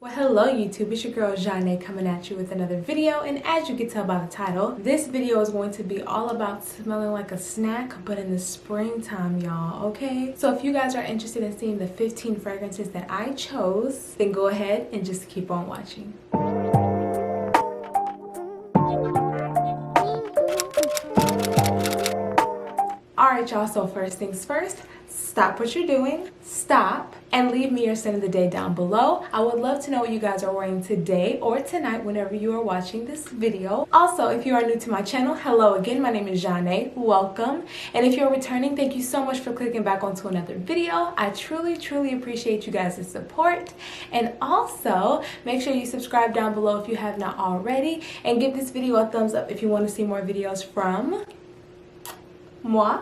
Well, hello YouTube, it's your girl Janae coming at you with another video, and as you can tell by the title, this video is going to be all about smelling like a snack but in the springtime, y'all, okay? So if you guys are interested in seeing the 15 fragrances that I chose, then go ahead and just keep on watching. Alright y'all, so first things first, stop what you're doing, stop, and leave me your scent of the day down below. I would love to know what you guys are wearing today or tonight whenever you are watching this video. Also, if you are new to my channel, hello again, my name is Janae, welcome. And if you're returning, thank you so much for clicking back onto another video. I truly appreciate you guys' support. And also, make sure you subscribe down below if you have not already, and give this video a thumbs up if you want to see more videos from moi.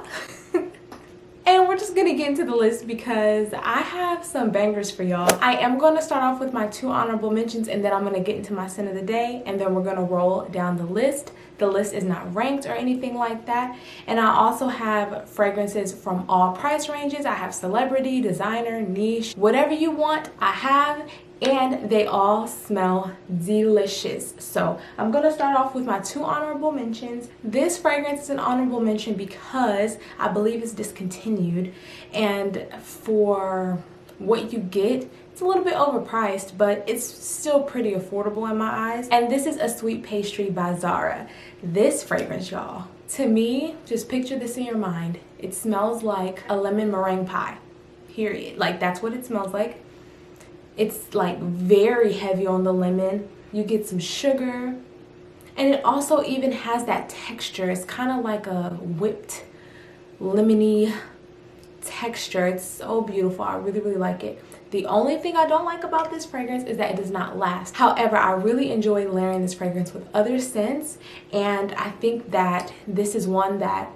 And we're just gonna get into the list because I have some bangers for y'all. I am gonna start off with my 2 honorable mentions, and then I'm gonna get into my scent of the day, and then we're gonna roll down the list. The list is not ranked or anything like that. And I also have fragrances from all price ranges. I have celebrity, designer, niche, whatever you want, I have. And they all smell delicious. So I'm gonna start off with my 2 honorable mentions. This fragrance is an honorable mention because I believe it's discontinued, and for what you get, it's a little bit overpriced, but it's still pretty affordable in my eyes. And this is a Sweet Pastry by Zara. This fragrance, y'all, to me, just picture this in your mind. It smells like a lemon meringue pie, period. Like, that's what it smells like. It's like very heavy on the lemon. You get some sugar, and it also even has that texture. It's kind of like a whipped lemony texture. It's so beautiful. I really like it. The only thing I don't like about this fragrance is that it does not last. However, I really enjoy layering this fragrance with other scents, and I think that this is one that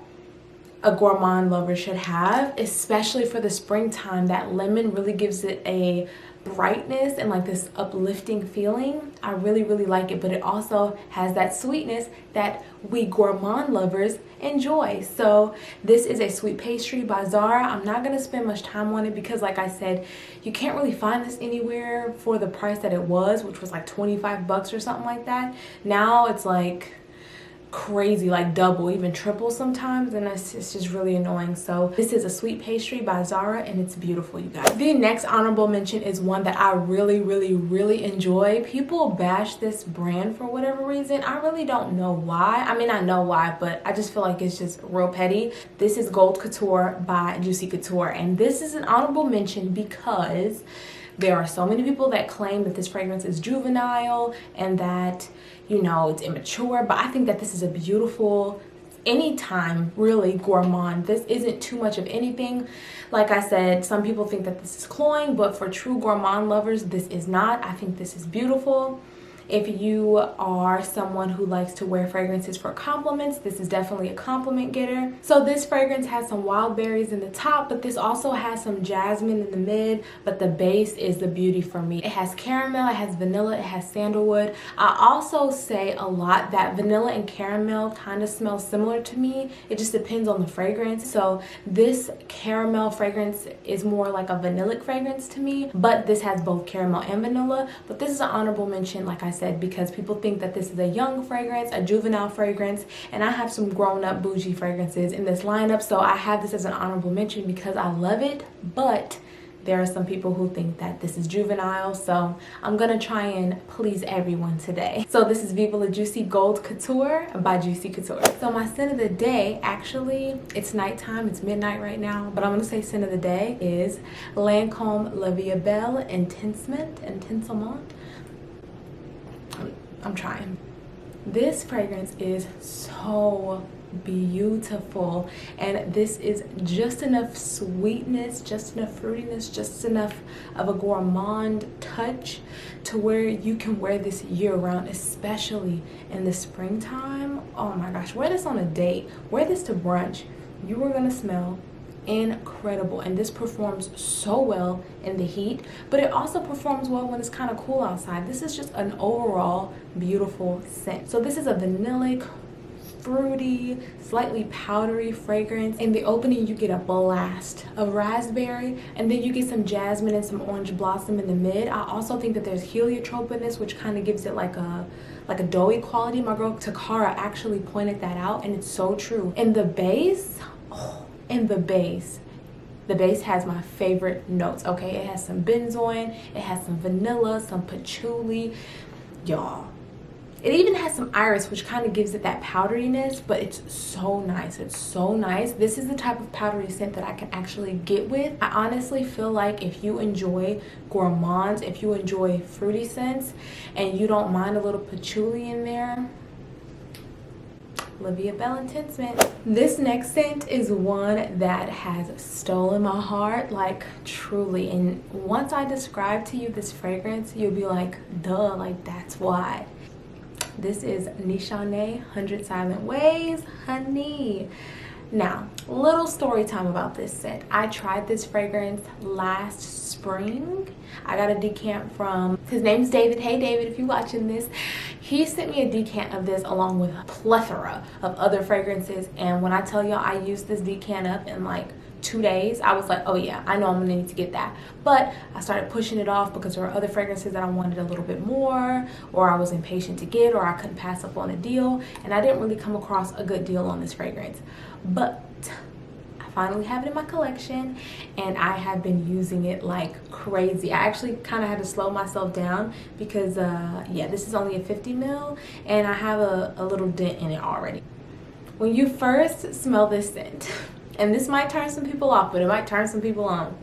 a gourmand lover should have, especially for the springtime. That lemon really gives it a brightness and like this uplifting feeling. I really like it, but it also has that sweetness that we gourmand lovers enjoy. So this is a Sweet Pastry by Zara. I'm not gonna spend much time on it because, like I said, you can't really find this anywhere for the price that it was, which was like 25 bucks or something like that. Now it's like crazy, like double, even triple sometimes, and it's just really annoying. So this is a Sweet Pastry by Zara, and it's beautiful, you guys. The next honorable mention is one that I really enjoy. People bash this brand for whatever reason. I really don't know why. I mean, I know why, but I just feel like it's just real petty. This is Gold Couture by Juicy Couture, and this is an honorable mention because there are so many people that claim that this fragrance is juvenile and that, you know, it's immature, but I think that this is a beautiful, anytime really gourmand. This isn't too much of anything. Like I said, some people think that this is cloying, but for true gourmand lovers, this is not. I think this is beautiful. If you are someone who likes to wear fragrances for compliments, this is definitely a compliment getter. So this fragrance has some wild berries in the top, but this also has some jasmine in the mid, but the base is the beauty for me. It has caramel, it has vanilla, it has sandalwood. I also say a lot that vanilla and caramel kind of smell similar to me. It just depends on the fragrance. So this caramel fragrance is more like a vanillic fragrance to me, but this has both caramel and vanilla. But this is an honorable mention, like I said, because people think that this is a young fragrance, a juvenile fragrance, and I have some grown-up bougie fragrances in this lineup, so I have this as an honorable mention because I love it. But there are some people who think that this is juvenile, so I'm gonna try and please everyone today. So this is Viva La Juicy Gold Couture by Juicy Couture. So my scent of the day, actually, it's nighttime, it's midnight right now, but I'm gonna say scent of the day is Lancôme La Vie Belle Intensement. I'm trying. This fragrance is so beautiful, and this is just enough sweetness, just enough fruitiness, just enough of a gourmand touch to where you can wear this year round, especially in the springtime. Oh my gosh, wear this on a date, wear this to brunch. You are gonna smell incredible, and this performs so well in the heat, but it also performs well when it's kind of cool outside. This is just an overall beautiful scent. So this is a vanillic, fruity, slightly powdery fragrance. In the opening, you get a blast of raspberry, and then you get some jasmine and some orange blossom in the mid. I also think that there's heliotrope in this, which kind of gives it like a doughy quality. My girl Takara actually pointed that out, and it's so true. In the base, the base has my favorite notes, okay? It has some benzoin, it has some vanilla, some patchouli, y'all. It even has some iris, which kind of gives it that powderiness, but it's so nice. It's so nice. This is the type of powdery scent that I can actually get with. I honestly feel like if you enjoy gourmands, if you enjoy fruity scents, and you don't mind a little patchouli in there, Olivia Bell Intense Mint. This next scent is one that has stolen my heart, like truly. And once I describe to you this fragrance, you'll be like, duh, like that's why. This is Nishane 100 Silent Ways, honey. Now, little story time about this scent. I tried this fragrance last spring. I got a decant from, his name's David. Hey David, if you're watching this. He sent me a decant of this along with a plethora of other fragrances. And when I tell y'all I used this decant up in like 2 days, I was like, oh yeah, I know I'm gonna need to get that. But I started pushing it off because there were other fragrances that I wanted a little bit more, or I was impatient to get, or I couldn't pass up on a deal, and I didn't really come across a good deal on this fragrance. But I finally have it in my collection, and I have been using it like crazy. I actually kind of had to slow myself down because yeah, this is only a 50 ml, and I have a little dent in it already. When you first smell this scent, and this might turn some people off, but it might turn some people on.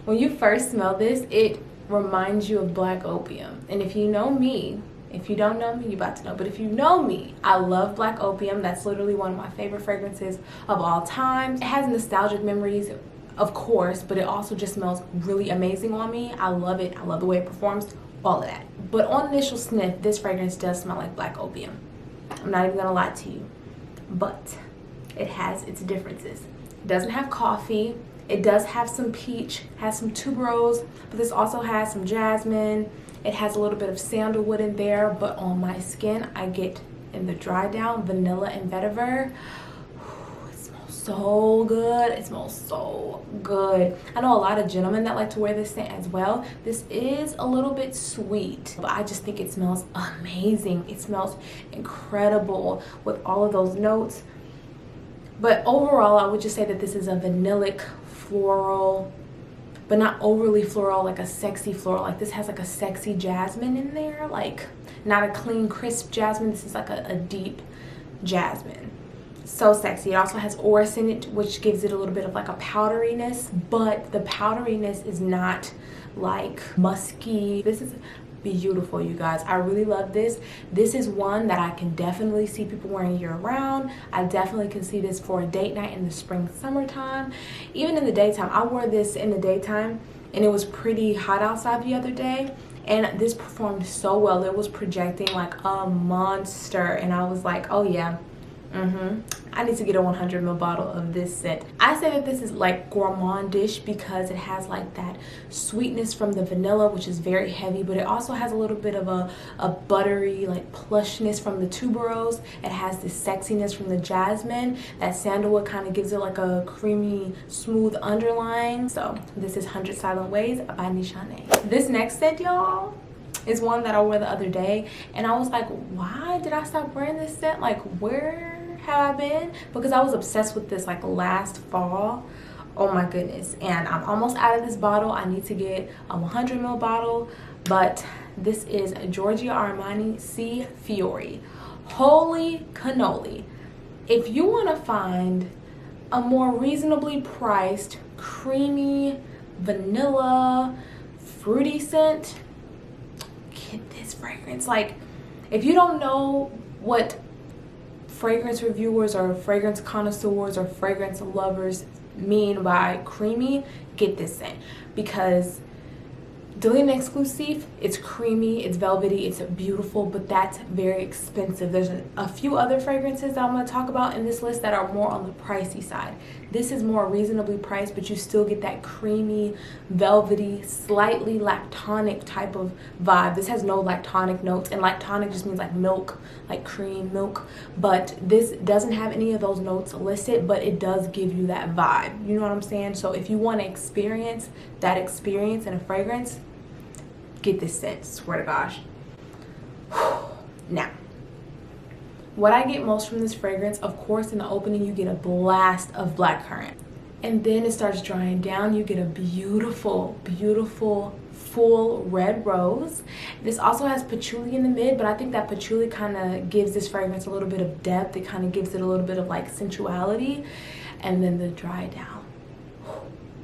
When you first smell this, it reminds you of black opium. And if you know me, if you don't know me, you're about to know. But if you know me, I love black opium. That's literally one of my favorite fragrances of all time. It has nostalgic memories, of course, but it also just smells really amazing on me. I love it. I love the way it performs, all of that. But on initial sniff, this fragrance does smell like black opium. I'm not even gonna lie to you. But it has its differences. It doesn't have coffee. It does have some peach, has some tuberose, but this also has some jasmine. It has a little bit of sandalwood in there, but on my skin, I get, in the dry down, vanilla and vetiver. It smells so good. It smells so good. I know a lot of gentlemen that like to wear this scent as well. This is a little bit sweet, but I just think it smells amazing. It smells incredible with all of those notes. But overall, I would just say that this is a vanillic floral, but not overly floral, like a sexy floral. Like this has like a sexy jasmine in there, like not a clean, crisp jasmine. This is like a deep jasmine. So sexy. It also has orris in it, which gives it a little bit of like a powderiness, but the powderiness is not like musky. This is beautiful, you guys. I really love this. This is one that I can definitely see people wearing year round. I definitely can see this for a date night in the spring, summertime. Even in the daytime. I wore this in the daytime and it was pretty hot outside the other day, and this performed so well. It was projecting like a monster, and I was like, oh yeah, I need to get a 100 ml bottle of this scent. I say that this is like gourmandish because it has like that sweetness from the vanilla, which is very heavy, but it also has a little bit of a buttery like plushness from the tuberose. It has this sexiness from the jasmine. That sandalwood kind of gives it like a creamy, smooth underline. So this is 100 Silent Ways by Nishane. This next scent, y'all, is one that I wore the other day, and I was like, why did I stop wearing this scent? Like, where have I been? Because I was obsessed with this like last fall. Oh my goodness. And I'm almost out of this bottle. I need to get a 100 ml bottle, but this is Giorgio Armani C Fiori. Holy cannoli. If you want to find a more reasonably priced, creamy, vanilla, fruity scent, get this fragrance. Like, if you don't know what fragrance reviewers or fragrance connoisseurs or fragrance lovers mean by creamy, get this scent, because Delina Exclusive, it's creamy, it's velvety, it's beautiful, but that's very expensive. There's a few other fragrances that I'm going to talk about in this list that are more on the pricey side. This is more reasonably priced, but you still get that creamy, velvety, slightly lactonic type of vibe. This has no lactonic notes, and lactonic just means like milk, like cream milk, but this doesn't have any of those notes listed, but it does give you that vibe. You know what I'm saying? So if you want to experience that experience in a fragrance, get this scent, swear to gosh. Now, what I get most from this fragrance, of course, in the opening you get a blast of blackcurrant, and then it starts drying down. You get a beautiful, beautiful full red rose. This also has patchouli in the mid, but I think that patchouli kind of gives this fragrance a little bit of depth. It kind of gives it a little bit of like sensuality. And then the dry down,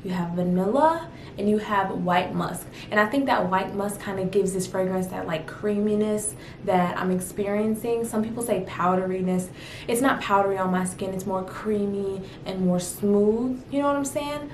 you have vanilla and you have white musk, and I think that white musk kind of gives this fragrance that like creaminess that I'm experiencing. Some people say powderiness. It's not powdery on my skin, it's more creamy and more smooth, you know what I'm saying?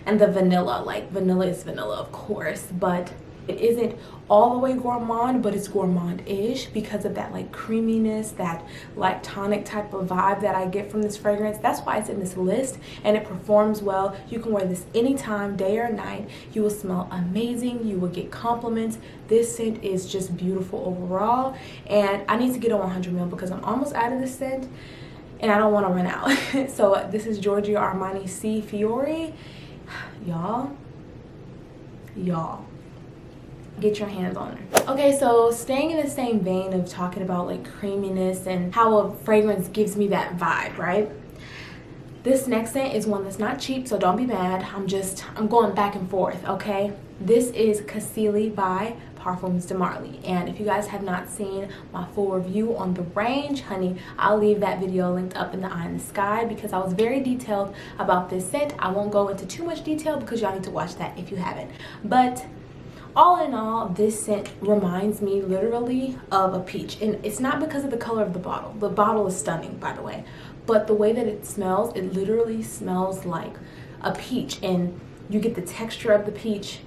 And the vanilla, like vanilla is vanilla, of course, but it isn't all the way gourmand, but it's gourmand-ish because of that like creaminess, that lactonic type of vibe that I get from this fragrance. That's why it's in this list, and it performs well. You can wear this anytime, day or night. You will smell amazing. You will get compliments. This scent is just beautiful overall, and I need to get a 100 ml because I'm almost out of this scent, and I don't want to run out. So this is Giorgio Armani C Fiori. Y'all, get your hands on her. Okay, so staying in the same vein of talking about like creaminess and how a fragrance gives me that vibe, right? This next scent is one that's not cheap, so don't be mad. I'm going back and forth, okay? This is Cassili by Parfums de Marly, and if you guys have not seen my full review on the range, honey, I'll leave that video linked up in the eye in the sky because I was very detailed about this scent. I won't go into too much detail because y'all need to watch that if you haven't. But all in all, this scent reminds me literally of a peach, and it's not because of the color of the bottle. The bottle is stunning, by the way, but the way that it smells, it literally smells like a peach, and you get the texture of the peach,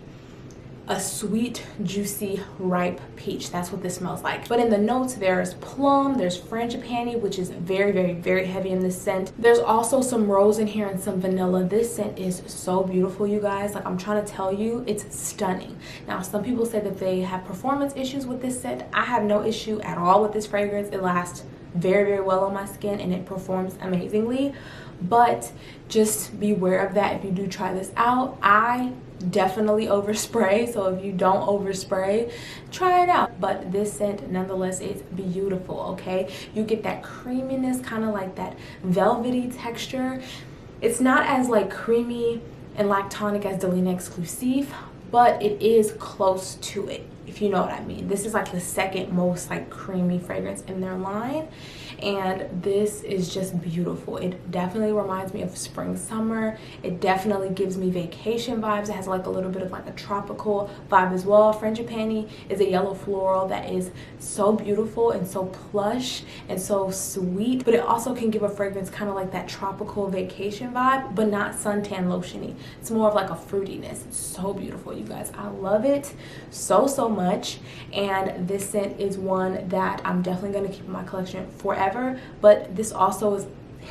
a sweet, juicy, ripe peach. That's what this smells like. But in the notes, there's plum, there's frangipani, which is very, very, very heavy in this scent. There's also some rose in here and some vanilla. This scent is so beautiful, you guys. Like, I'm trying to tell you, it's stunning. Now, some people say that they have performance issues with this scent. I have no issue at all with this fragrance. It lasts very, very well on my skin, and it performs amazingly. But just beware of that if you do try this out. I definitely overspray, so if you don't overspray, try it out. But this scent nonetheless is beautiful, okay? You get that creaminess, kind of like that velvety texture. It's not as like creamy and lactonic as Delina Exclusive, but it is close to it, if you know what I mean. This is like the second most like creamy fragrance in their line, and this is just beautiful. It definitely reminds me of spring, summer. It definitely gives me vacation vibes. It has like a little bit of like a tropical vibe as well. Frangipani is a yellow floral that is so beautiful and so plush and so sweet, but it also can give a fragrance kind of like that tropical vacation vibe, but not suntan lotiony. It's more of like a fruitiness. It's so beautiful, you guys. I love it so much, and this scent is one that I'm definitely going to keep in my collection forever. But this also is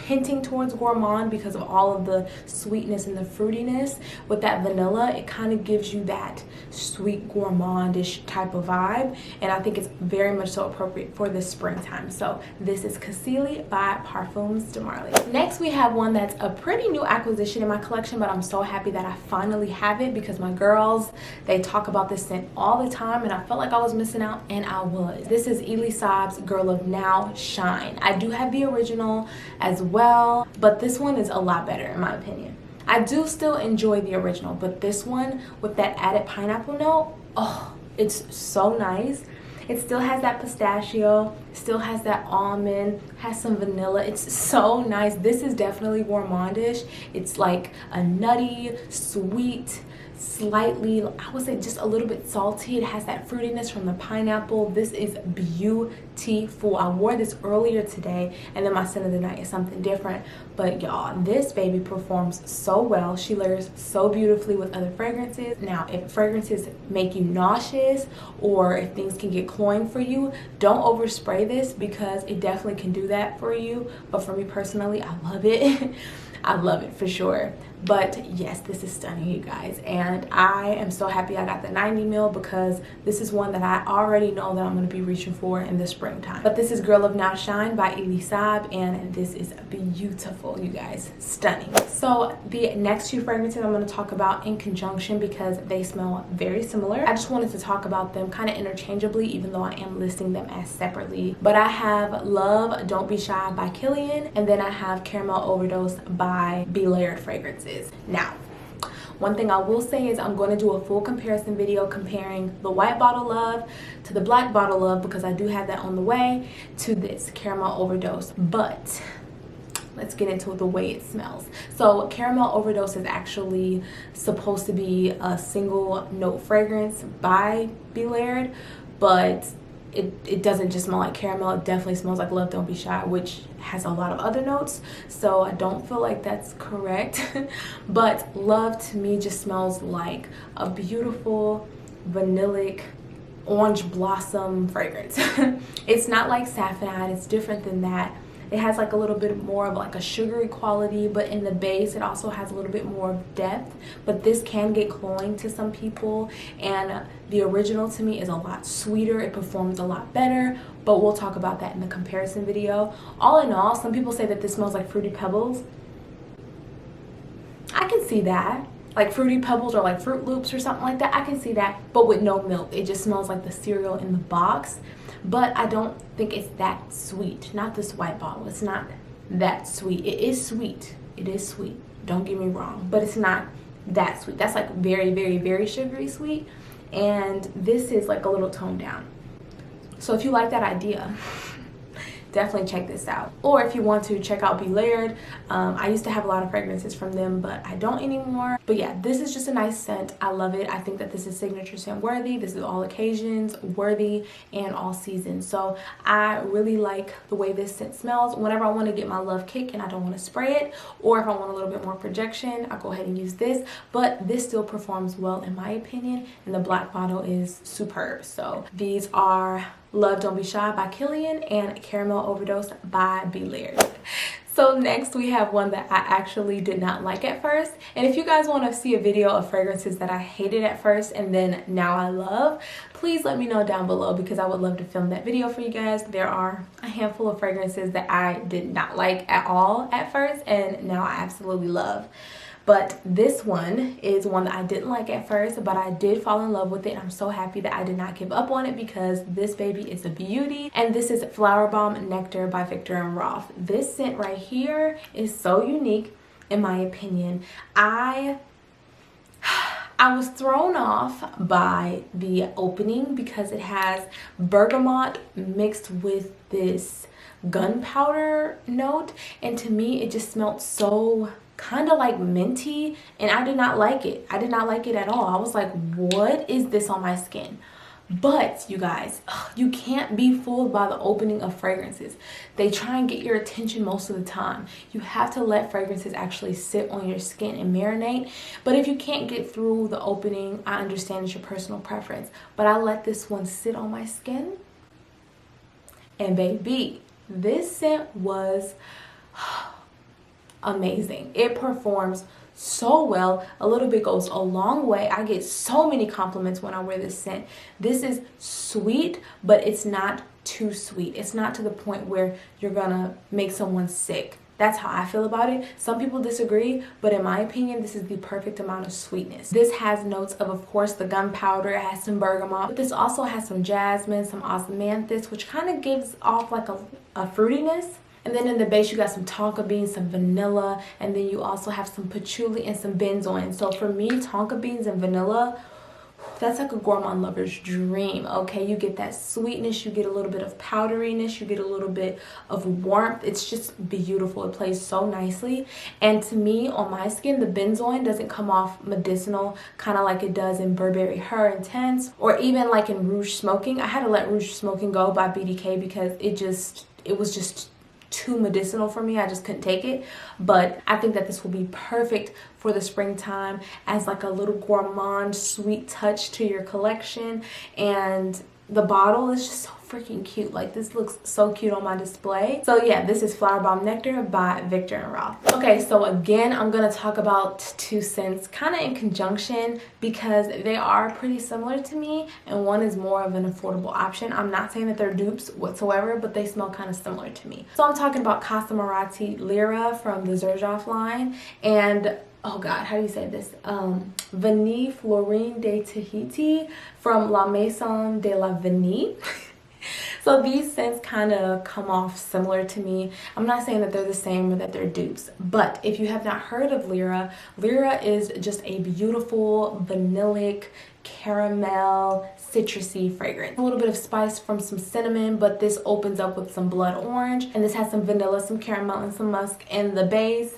hinting towards gourmand because of all of the sweetness and the fruitiness. With that vanilla, it kind of gives you that sweet gourmandish type of vibe, and I think it's very much so appropriate for this springtime. So this is Cassili by Parfums de Marly. Next, we have one that's a pretty new acquisition in my collection, but I'm so happy that I finally have it because my girls, they talk about this scent all the time, and I felt like I was missing out, and I was. This is Elie Saab's Girl of Now Shine. I do have the original as well, but this one is a lot better in my opinion. I do still enjoy the original, but this one with that added pineapple note, oh, it's so nice. It still has that pistachio, still has that almond, has some vanilla. It's so nice. This is definitely gourmandish. It's like a nutty, sweet, slightly, I would say just a little bit salty. It has that fruitiness from the pineapple. This is beautiful. I wore this earlier today, and then my scent of the night is something different. But y'all, this baby performs so well. She layers so beautifully with other fragrances. Now, if fragrances make you nauseous or if things can get cloying for you, don't overspray this because it definitely can do that for you. But for me personally, I love it. I love it for sure. But yes, this is stunning, you guys, and I am so happy I got the 90 ml because this is one that I already know that I'm going to be reaching for in the springtime. But this is Girl of Now Shine by Elie Saab, and this is beautiful, you guys, stunning. So the next two fragrances I'm going to talk about in conjunction because they smell very similar. I just wanted to talk about them kind of interchangeably, even though I am listing them as separately. But I have Love Don't Be Shy by Kilian, and then I have Caramel Overdose by Be Layered Fragrances. Now, one thing I will say is I'm going to do a full comparison video comparing the white bottle Love to the black bottle Love because I do have that on the way to this Caramel Overdose. But let's get into the way it smells. So Caramel Overdose is actually supposed to be a single note fragrance by Be Layered, but it doesn't just smell like caramel. It definitely smells like Love Don't Be Shy, which has a lot of other notes, so I don't feel like that's correct. But Love to me just smells like a beautiful vanillic orange blossom fragrance. It's not like Saffronite, it's different than that. It has like a little bit more of like a sugary quality, but in the base it also has a little bit more of depth. But this can get cloying to some people, and the original to me is a lot sweeter. It performs a lot better, but we'll talk about that in the comparison video. All in all, some people say that this smells like Fruity Pebbles. I can see that. Like Fruity Pebbles or like Fruit Loops or something like that. I can see that, but with no milk. It just smells like the cereal in the box. But I don't think it's that sweet. Not this white bottle. It's not that sweet. It is sweet. It is sweet. Don't get me wrong. But it's not that sweet. That's like very, very, very sugary sweet. And this is like a little toned down. So if you like that idea, definitely check this out. Or if you want to, check out Be Layered. I used to have a lot of fragrances from them, but I don't anymore. But yeah, this is just a nice scent. I love it. I think that this is signature scent worthy. This is all occasions worthy and all seasons. So I really like the way this scent smells. Whenever I want to get my love kick and I don't want to spray it, or if I want a little bit more projection, I go ahead and use this. But this still performs well in my opinion, and the black bottle is superb. So these are Love Don't Be Shy by Kilian and Caramel Overdose by Be Layered. So next we have one that I actually did not like at first. And if you guys want to see a video of fragrances that I hated at first and then now I love, please let me know down below because I would love to film that video for you guys. There are a handful of fragrances that I did not like at all at first and now I absolutely love. But this one is one that I didn't like at first, but I did fall in love with it. And I'm so happy that I did not give up on it because this baby is a beauty. And this is Flower Bomb Nectar by Viktor & Rolf. This scent right here is so unique in my opinion. I was thrown off by the opening because it has bergamot mixed with this gunpowder note. And to me, it just smelled so kind of like minty, and I did not like it. I did not like it at all. I was like, what is this on my skin? But you guys, you can't be fooled by the opening of fragrances. They try and get your attention most of the time. You have to let fragrances actually sit on your skin and marinate. But if you can't get through the opening, I understand it's your personal preference. But I let this one sit on my skin, and baby, this scent was amazing. It performs so well. A little bit goes a long way. I get so many compliments when I wear this scent. This is sweet, but it's not too sweet. It's not to the point where you're gonna make someone sick. That's how I feel about it. Some people disagree, but in my opinion, this is the perfect amount of sweetness. This has notes of course, the gunpowder. It has some bergamot, but this also has some jasmine, some osmanthus, which kind of gives off like a fruitiness. And then in the base, you got some tonka beans, some vanilla, and then you also have some patchouli and some benzoin. So for me, tonka beans and vanilla, that's like a gourmand lover's dream, okay? You get that sweetness, you get a little bit of powderiness, you get a little bit of warmth. It's just beautiful. It plays so nicely. And to me, on my skin, the benzoin doesn't come off medicinal, kind of like it does in Burberry Her Intense, or even like in Rouge Smoking. I had to let Rouge Smoking go by BDK because it was just too medicinal for me. I just couldn't take it. But I think that this will be perfect for the springtime as like a little gourmand sweet touch to your collection. And the bottle is just so freaking cute. Like, this looks so cute on my display. So yeah, this is Flower Bomb Nectar by Viktor and Rolf. Okay, so again, I'm gonna talk about two scents kind of in conjunction because they are pretty similar to me, and one is more of an affordable option. I'm not saying that they're dupes whatsoever, but they smell kind of similar to me. So I'm talking about Casa Marati Lyra from the Xerjoff line, and oh god, how do you say this? Vanille Florine de Tahiti from La Maison de la Vanille. So these scents kind of come off similar to me. I'm not saying that they're the same or that they're dupes, but if you have not heard of Lyra, Lyra is just a beautiful vanillic caramel citrusy fragrance. A little bit of spice from some cinnamon, but this opens up with some blood orange, and this has some vanilla, some caramel, and some musk, and the base.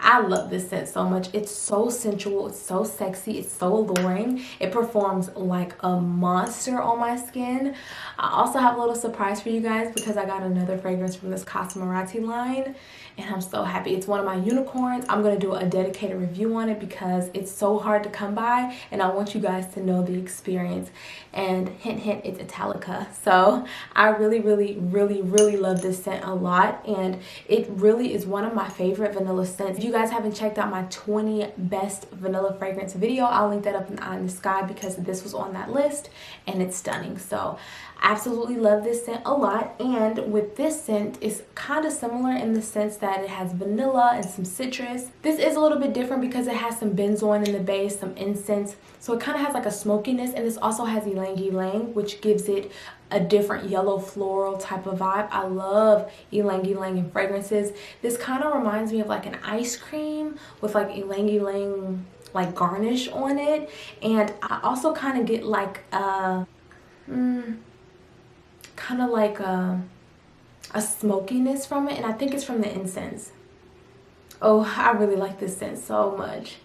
I love this scent so much. It's so sensual, it's so sexy, it's so alluring. It performs like a monster on my skin. I also have a little surprise for you guys because I got another fragrance from this Casa Marati line, and I'm so happy. It's one of my unicorns. I'm going to do a dedicated review on it because it's so hard to come by, and I want you guys to know the experience. And hint, hint, it's Italica. So I really love this scent a lot, and it really is one of my favorite vanilla scents. If you guys haven't checked out my 20 best vanilla fragrance video, I'll link that up in the eye in the sky because this was on that list, and it's stunning. So absolutely love this scent a lot. And with this scent, it's kind of similar in the sense that it has vanilla and some citrus. This is a little bit different because it has some benzoin in the base, some incense, so it kind of has like a smokiness. And this also has ylang ylang, which gives it a different yellow floral type of vibe. I love ylang ylang in fragrances. This kind of reminds me of like an ice cream with like ylang ylang like garnish on it. And I also kind of get like kind of like a smokiness from it, and I think it's from the incense. Oh, I really like this scent so much.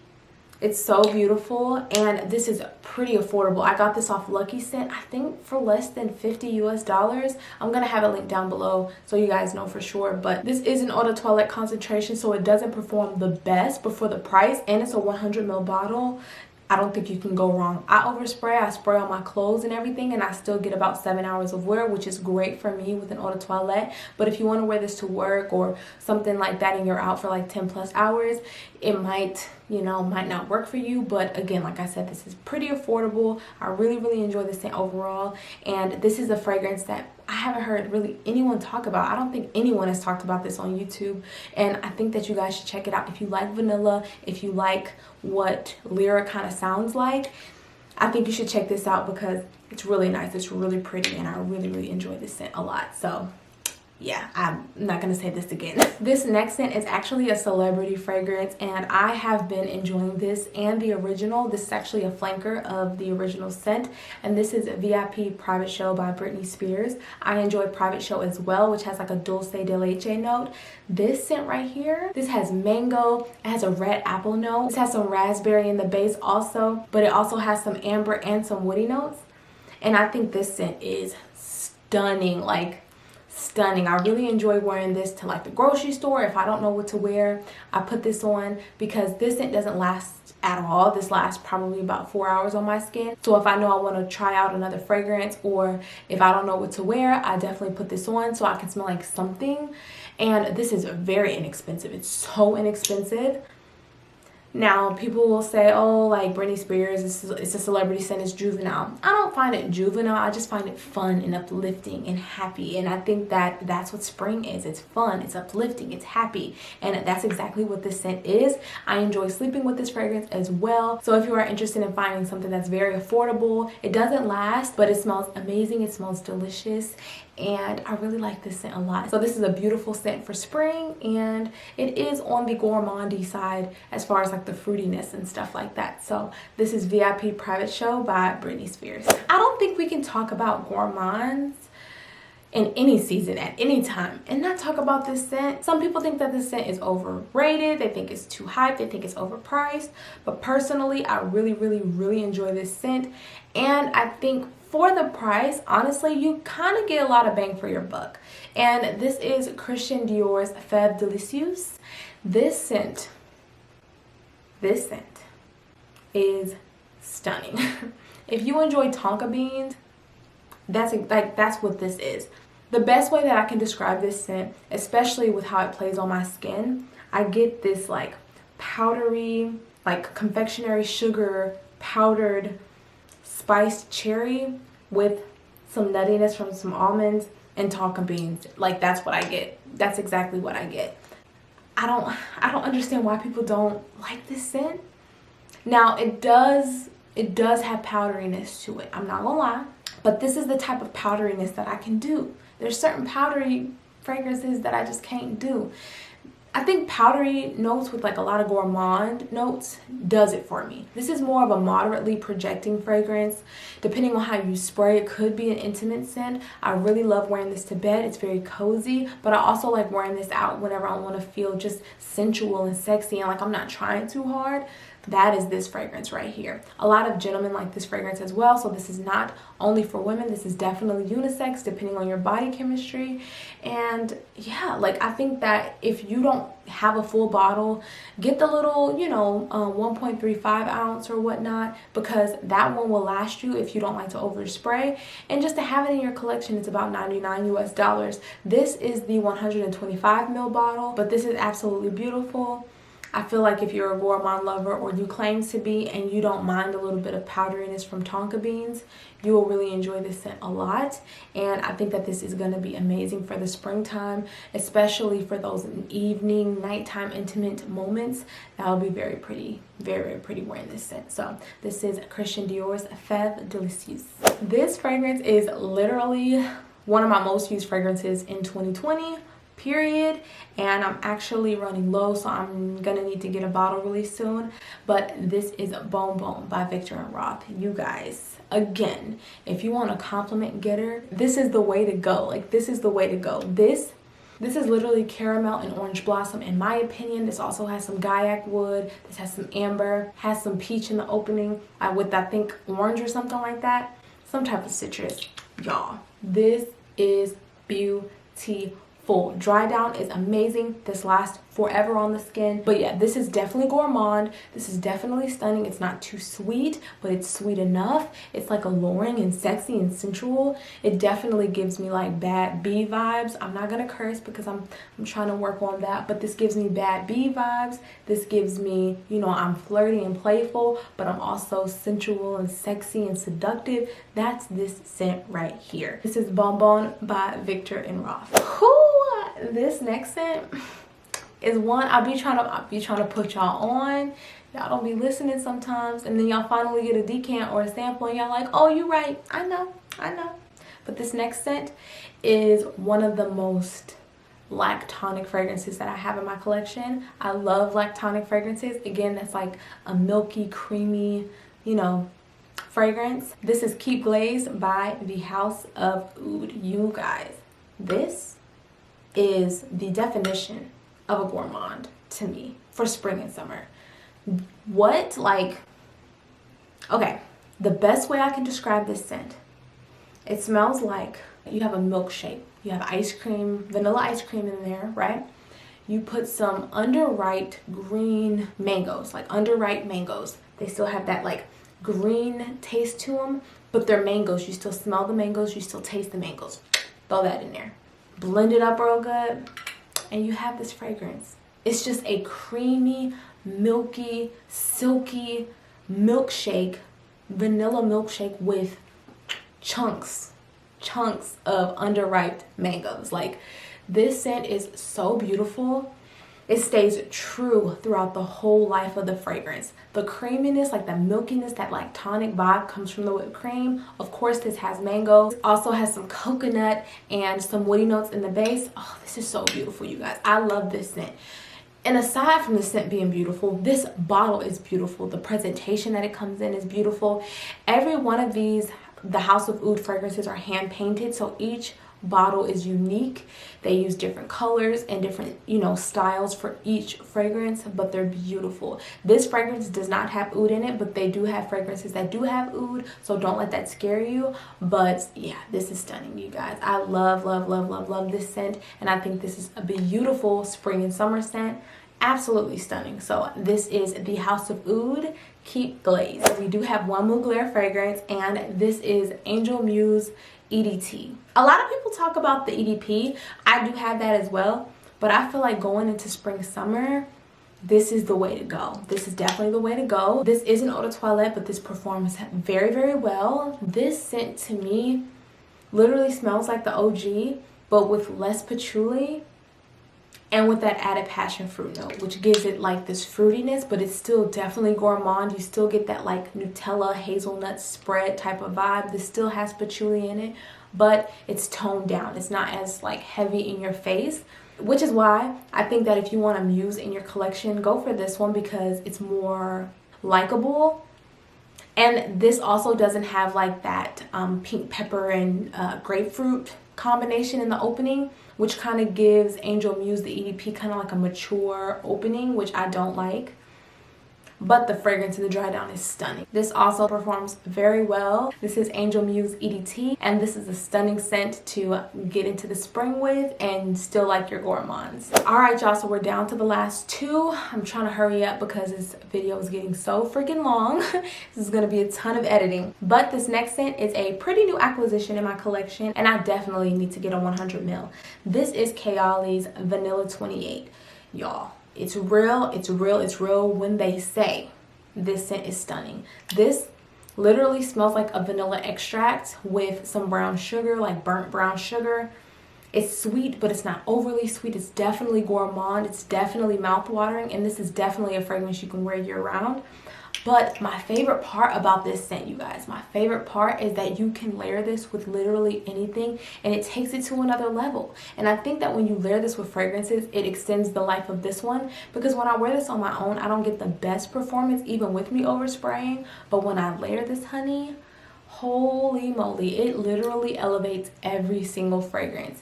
It's so beautiful, and this is pretty affordable. I got this off Lucky Scent, I think for less than $50 US. I'm gonna have a link down below so you guys know for sure, but this is an eau de toilette concentration, so it doesn't perform the best, but for the price, and it's a 100 ml bottle, I don't think you can go wrong. I overspray, I spray on my clothes and everything, and I still get about 7 hours of wear, which is great for me with an eau de toilette. But if you want to wear this to work or something like that and you're out for like 10 plus hours, it might, you know, might not work for you. But again, like I said, this is pretty affordable. I really enjoy this scent overall, and this is a fragrance that I haven't heard really anyone talk about. I don't think anyone has talked about this on YouTube, and I think that you guys should check it out. If you like vanilla, if you like what Lyra kind of sounds like, I think you should check this out because it's really nice, it's really pretty, and I really enjoy this scent a lot. So yeah, I'm not gonna say this again. This next scent is actually a celebrity fragrance, and I have been enjoying this and the original. This is actually a flanker of the original scent, and this is VIP Private Show by Britney Spears. I enjoy Private Show as well, which has like a dulce de leche note. This scent right here, this has mango, it has a red apple note, this has some raspberry in the base also, but it also has some amber and some woody notes, and I think this scent is stunning, like stunning. I really enjoy wearing this to like the grocery store. If I don't know what to wear, I put this on because this scent doesn't last at all. This lasts probably about 4 hours on my skin. So if I know I want to try out another fragrance, or if I don't know what to wear, I definitely put this on so I can smell like something. And this is very inexpensive. It's so inexpensive. Now, people will say, oh, like Britney Spears, it's a celebrity scent, it's juvenile. I don't find it juvenile. I just find it fun and uplifting and happy. And I think that that's what spring is. It's fun, it's uplifting, it's happy. And that's exactly what this scent is. I enjoy sleeping with this fragrance as well. So if you are interested in finding something that's very affordable, it doesn't last, but it smells amazing, it smells delicious, and I really like this scent a lot. So this is a beautiful scent for spring, and it is on the gourmandy side as far as like the fruitiness and stuff like that. So this is VIP Private Show by Britney Spears. I don't think we can talk about gourmands in any season at any time and not talk about this scent. Some people think that this scent is overrated, they think it's too hyped, they think it's overpriced, but personally I really enjoy this scent, and I think for the price, honestly, you kind of get a lot of bang for your buck. And this is Christian Dior's Fab Delicious. This scent is stunning. If you enjoy tonka beans, That's what this is. The best way that I can describe this scent, especially with how it plays on my skin, I get this like powdery, like confectionery sugar, powdered spiced cherry with some nuttiness from some almonds and tonka beans. Like, that's what I get. That's exactly what I get. I don't understand why people don't like this scent. Now, it does have powderiness to it. I'm not gonna lie. But this is the type of powderiness that I can do. There's certain powdery fragrances that I just can't do. I think powdery notes with like a lot of gourmand notes does it for me. This is more of a moderately projecting fragrance. Depending on how you spray, it could be an intimate scent. I really love wearing this to bed. It's very cozy, but I also like wearing this out whenever I want to feel just sensual and sexy and like I'm not trying too hard. That is this fragrance right here. A lot of gentlemen like this fragrance as well, so this is not only for women. This is definitely unisex depending on your body chemistry. And yeah, like I think that if you don't have a full bottle, get the little, 1.35 ounce or whatnot, because that one will last you if you don't like to overspray. And just to have it in your collection, it's about $99 US. This is the 125 ml bottle, but this is absolutely beautiful. I feel like if you're a gourmand lover, or you claim to be, and you don't mind a little bit of powderiness from tonka beans, you will really enjoy this scent a lot. And I think that this is going to be amazing for the springtime, especially for those evening, nighttime intimate moments. That will be very pretty, very, very pretty wearing this scent. So this is Christian Dior's Fab Delicious. This fragrance is literally one of my most used fragrances in 2020. Period. And I'm actually running low, so I'm gonna need to get a bottle really soon. But this is Bon Bon by Victor and Roth. You guys, again, if you want a compliment getter, this is the way to go. Like, this is the way to go. This is literally caramel and orange blossom in my opinion. This also has some gaiac wood. This has some amber, has some peach in the opening with I think orange or something like that. Some type of citrus. Y'all, this is beautiful. Dry down is amazing. This lasts forever on the skin. But yeah, this is definitely gourmand. This is definitely stunning. It's not too sweet, but it's sweet enough. It's like alluring and sexy and sensual. It definitely gives me like bad bee vibes. I'm not gonna curse because I'm trying to work on that, but this gives me bad bee vibes. This gives me, I'm flirty and playful, but I'm also sensual and sexy and seductive. That's this scent right here. This is Bon Bon by Victor and Roth. This next scent is one I'll be trying to put y'all on. Y'all don't be listening sometimes, and then y'all finally get a decant or a sample and y'all like, oh, you right, I know. But this next scent is one of the most lactonic fragrances that I have in my collection. I love lactonic fragrances. Again, that's like a milky, creamy, fragrance. This is Keep Glaze by the House of Oud. You guys, this is the definition of a gourmand to me for spring and summer. Okay, the best way I can describe this scent, it smells like you have a milkshake. You have ice cream, vanilla ice cream in there, right? You put some underripe green mangoes, like underripe mangoes. They still have that like green taste to them, but they're mangoes. You still smell the mangoes, you still taste the mangoes. Throw that in there. Blend it up real good, and you have this fragrance. It's just a creamy, milky, silky milkshake, vanilla milkshake with chunks of underripe mangoes. Like, this scent is so beautiful. It stays true throughout the whole life of the fragrance. The creaminess, like the milkiness, that lactonic vibe comes from the whipped cream. Of course, this has mango. It also has some coconut and some woody notes in the base. Oh, this is so beautiful, you guys. I love this scent. And aside from the scent being beautiful, this bottle is beautiful. The presentation that it comes in is beautiful. Every one of these, the House of Oud fragrances, are hand painted, so each bottle is unique. They use different colors and different styles for each fragrance, but they're beautiful. This fragrance does not have oud in it, but they do have fragrances that do have oud, so don't let that scare you. But yeah, this is stunning, you guys. I love this scent, and I think this is a beautiful spring and summer scent. Absolutely stunning. So this is the House of Oud, Keep Glaze. We do have one Mugler fragrance, and this is Angel Muse EDT. A lot of people talk about the EDP. I do have that as well, but I feel like going into spring, summer, this is the way to go. This is definitely the way to go. This is an eau de toilette, but this performs very, very well. This scent to me literally smells like the OG, but with less patchouli and with that added passion fruit note, which gives it like this fruitiness, but it's still definitely gourmand. You still get that like Nutella hazelnut spread type of vibe. This still has patchouli in it, but it's toned down. It's not as like heavy in your face, which is why I think that if you want a Muse in your collection, go for this one because it's more likable. And this also doesn't have like that pink pepper and grapefruit combination in the opening, which kind of gives Angel Muse the EDP kind of like a mature opening, which I don't like. But the fragrance in the dry down is stunning. This also performs very well. This is Angel Muse EDT, and this is a stunning scent to get into the spring with and still like your gourmands. All right, y'all, so we're down to the last two. I'm trying to hurry up because this video is getting so freaking long. This is gonna be a ton of editing. But this next scent is a pretty new acquisition in my collection, and I definitely need to get a 100 ml. This is Kayali's Vanilla 28, y'all. It's real, it's real, it's real when they say this scent is stunning. This literally smells like a vanilla extract with some brown sugar, like burnt brown sugar. It's sweet, but it's not overly sweet. It's definitely gourmand. It's definitely mouth-watering, and this is definitely a fragrance you can wear year-round. But my favorite part about this scent, you guys, my favorite part is that you can layer this with literally anything and it takes it to another level. And I think that when you layer this with fragrances, it extends the life of this one, because when I wear this on my own, I don't get the best performance even with me overspraying. But when I layer this, honey, holy moly, it literally elevates every single fragrance.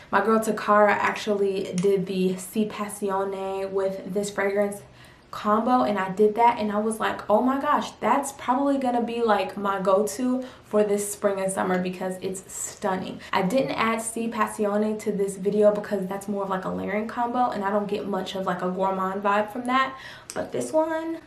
My girl Takara actually did the Si Passione with this fragrance combo, and I did that and I was like, oh my gosh, that's probably gonna be like my go-to for this spring and summer because it's stunning. I didn't add Si Passione to this video because that's more of like a layering combo and I don't get much of like a gourmand vibe from that, but this one,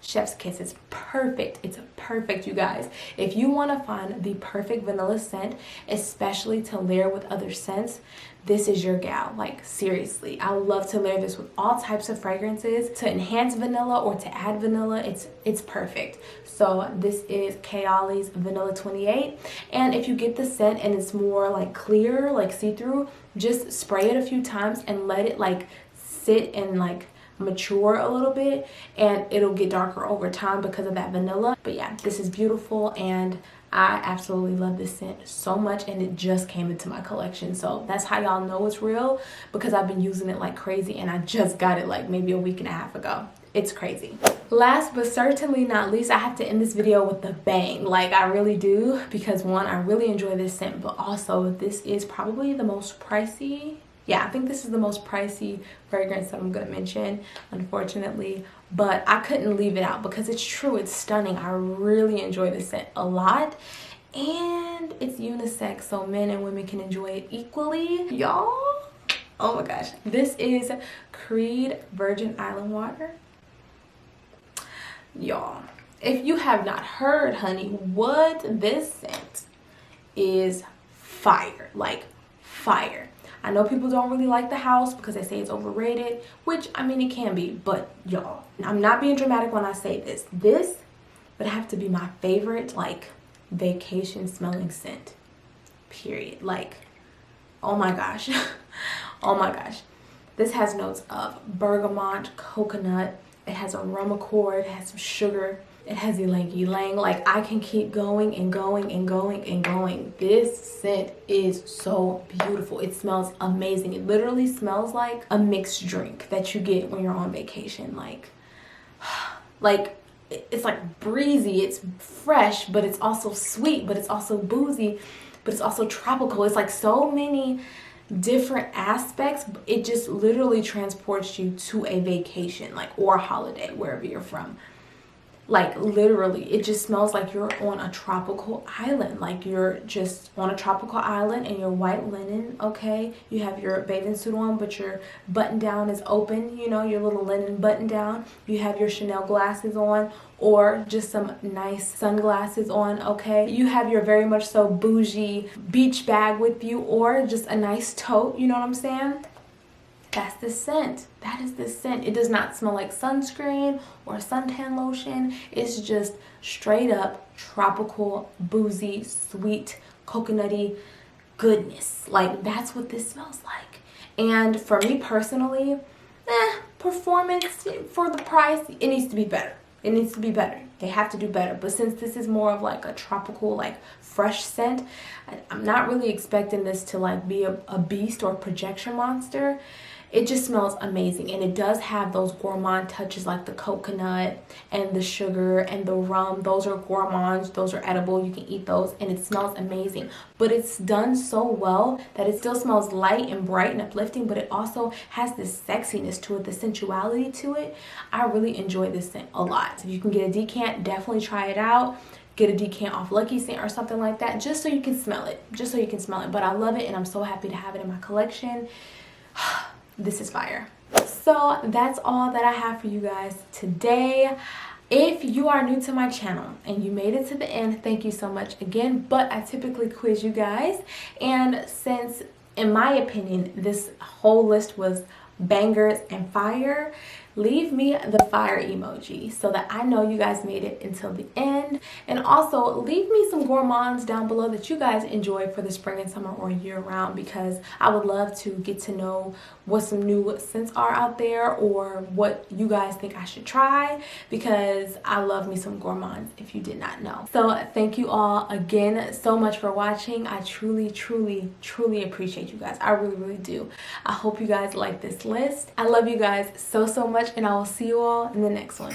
chef's kiss. It's perfect. It's perfect, you guys. If you want to find the perfect vanilla scent, especially to layer with other scents, this is your gal. Like, seriously, I love to layer this with all types of fragrances to enhance vanilla or to add vanilla. It's perfect. So this is Kayali's Vanilla 28, and if you get the scent and it's more like clear, like see-through, just spray it a few times and let it like sit and like mature a little bit, and it'll get darker over time because of that vanilla. But yeah, this is beautiful and I absolutely love this scent so much, and it just came into my collection. So that's how y'all know it's real, because I've been using it like crazy and I just got it like maybe a week and a half ago. It's crazy. Last but certainly not least, I have to end this video with a bang. Like, I really do, because one, I really enjoy this scent, but also this is probably the most pricey. Yeah, I think this is the most pricey fragrance that I'm gonna mention, unfortunately, but I couldn't leave it out because it's true, it's stunning. I really enjoy this scent a lot, and it's unisex, so men and women can enjoy it equally. Y'all, oh my gosh. This is Creed Virgin Island Water. Y'all, if you have not heard, honey, what this scent is fire, like fire. I know people don't really like the house because they say it's overrated, which, I mean, it can be, but y'all, I'm not being dramatic when I say this. This would have to be my favorite, like, vacation smelling scent, period. Like, oh my gosh. Oh my gosh. This has notes of bergamot, coconut. It has a rum accord, it has some sugar. It has ylang ylang. Like, I can keep going and going and going and going. This scent is so beautiful. It smells amazing. It literally smells like a mixed drink that you get when you're on vacation. Like it's like breezy, it's fresh, but it's also sweet, but it's also boozy, but it's also tropical. It's like so many different aspects. It just literally transports you to a vacation, like, or a holiday, wherever you're from. Like literally, it just smells like you're on a tropical island. Like you're just on a tropical island in your white linen, okay? You have your bathing suit on, but your button down is open, you know, your little linen button down. You have your Chanel glasses on, or just some nice sunglasses on, okay? You have your very much so bougie beach bag with you, or just a nice tote, you know what I'm saying? That's the scent. That is the scent. It does not smell like sunscreen or suntan lotion. It's just straight up tropical, boozy, sweet, coconutty goodness. Like, that's what this smells like. And for me personally, performance for the price, it needs to be better. It needs to be better. They have to do better. But since this is more of like a tropical, like fresh scent, I'm not really expecting this to like be a beast or a projection monster. It just smells amazing, and it does have those gourmand touches like the coconut and the sugar and the rum. Those are gourmands, those are edible, you can eat those, and it smells amazing. But it's done so well that it still smells light and bright and uplifting, but it also has this sexiness to it, the sensuality to it. I really enjoy this scent a lot. If you can get a decant, definitely try it out. Get a decant off Lucky Scent or something like that, just so you can smell it, But I love it, and I'm so happy to have it in my collection. This is fire. So that's all that I have for you guys today. If you are new to my channel and you made it to the end, thank you so much again. But I typically quiz you guys, and since in my opinion this whole list was bangers and fire, leave me the fire emoji so that I know you guys made it until the end. And also leave me some gourmands down below that you guys enjoy for the spring and summer or year round, because I would love to get to know what some new scents are out there, or what you guys think I should try, because I love me some gourmands if you did not know. So thank you all again so much for watching. I truly appreciate you guys. I really do. I hope you guys like this list. I love you guys so much, and I will see you all in the next one.